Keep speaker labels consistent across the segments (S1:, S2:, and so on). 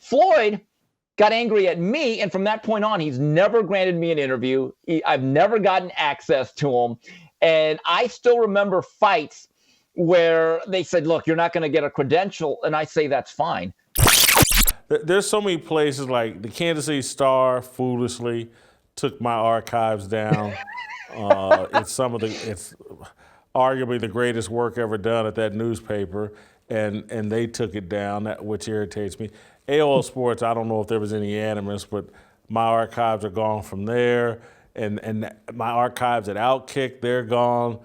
S1: Floyd got angry at me, and from that point on, he's never granted me an interview. I've never gotten access to him. And I still remember fights where they said, look, you're not going to get a credential. And I say, that's fine.
S2: There's so many places, like the Kansas City Star foolishly took my archives down. It's arguably the greatest work ever done at that newspaper, and they took it down, which irritates me. AOL Sports, I don't know if there was any animus, but my archives are gone from there, and my archives at Outkick, they're gone.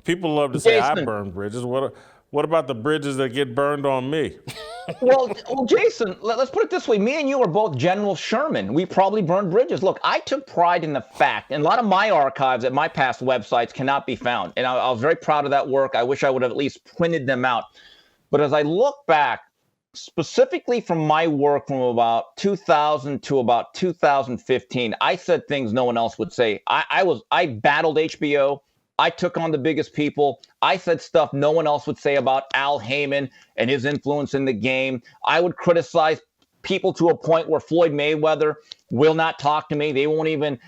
S2: People love to say I burn bridges. What about the bridges that get burned on me?
S1: Well, Jason, let's put it this way. Me and you are both General Sherman. We probably burned bridges. Look, I took pride in the fact, and a lot of my archives at my past websites cannot be found. And I was very proud of that work. I wish I would have at least printed them out. But as I look back, specifically from my work from about 2000 to about 2015, I said things no one else would say. I battled HBO. I took on the biggest people. I said stuff no one else would say about Al Heyman and his influence in the game. I would criticize people to a point where Floyd Mayweather will not talk to me. They won't even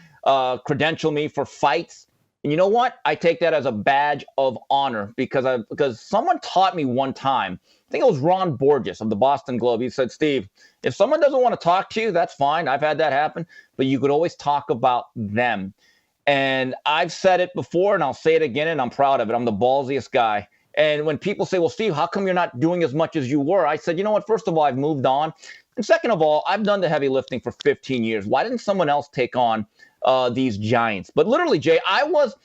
S1: credential me for fights. And you know what? I take that as a badge of honor because someone taught me one time. I think it was Ron Borges of the Boston Globe. He said, Steve, if someone doesn't want to talk to you, that's fine. I've had that happen. But you could always talk about them. And I've said it before, and I'll say it again, and I'm proud of it. I'm the ballsiest guy. And when people say, well, Steve, how come you're not doing as much as you were? I said, you know what? First of all, I've moved on. And second of all, I've done the heavy lifting for 15 years. Why didn't someone else take on these giants? But literally, Jay, I was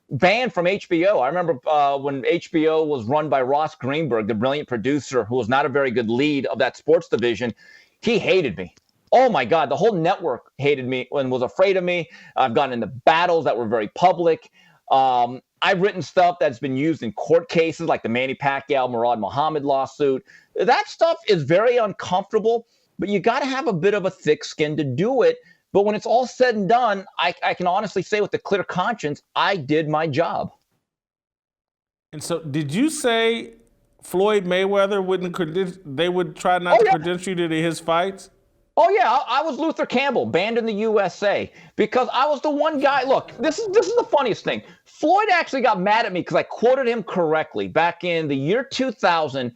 S1: banned from HBO. I remember when HBO was run by Ross Greenberg, the brilliant producer who was not a very good lead of that sports division. He hated me. Oh, my God. The whole network hated me and was afraid of me. I've gotten into battles that were very public. I've written stuff that's been used in court cases like the Manny Pacquiao, Murad Muhammad lawsuit. That stuff is very uncomfortable, but you got to have a bit of a thick skin to do it. But when it's all said and done, I can honestly say with a clear conscience, I did my job.
S2: And so did you say Floyd Mayweather they would try not to credential you to his fights?
S1: Oh, yeah, I was Luther Campbell, banned in the USA, because I was the one guy. Look, this is the funniest thing. Floyd actually got mad at me because I quoted him correctly. Back in the year 2000,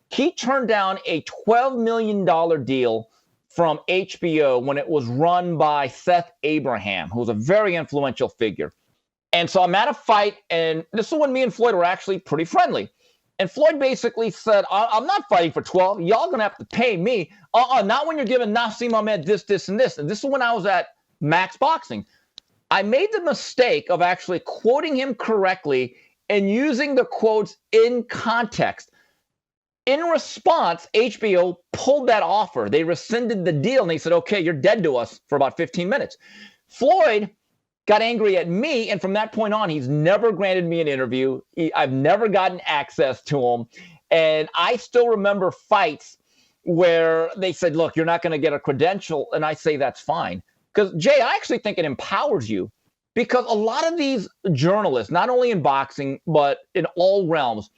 S1: he turned down a $12 million deal from HBO when it was run by Seth Abraham, who was a very influential figure. And so I'm at a fight, and this is when me and Floyd were actually pretty friendly. And Floyd basically said, I'm not fighting for 12. Y'all going to have to pay me. Not when you're giving Nassim Ahmed this, and this. And this is when I was at Max Boxing. I made the mistake of actually quoting him correctly and using the quotes in context. In response, HBO pulled that offer. They rescinded the deal, and they said, okay, you're dead to us for about 15 minutes. Floyd got angry at me, and from that point on, he's never granted me an interview. I've never gotten access to him. And I still remember fights where they said, look, you're not going to get a credential. And I say, that's fine. Because, Jay, I actually think it empowers you. Because a lot of these journalists, not only in boxing, but in all realms,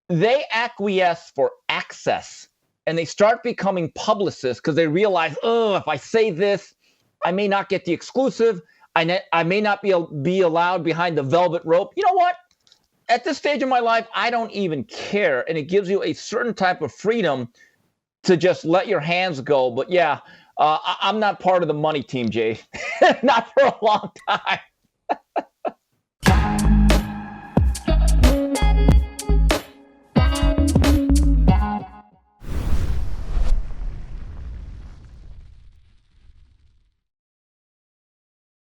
S1: they acquiesce for access. And they start becoming publicists because they realize, oh, if I say this, I may not get the exclusive. I may not be allowed behind the velvet rope. You know what? At this stage of my life, I don't even care. And it gives you a certain type of freedom to just let your hands go. But yeah, I'm not part of the money team, Jay. Not for a long time.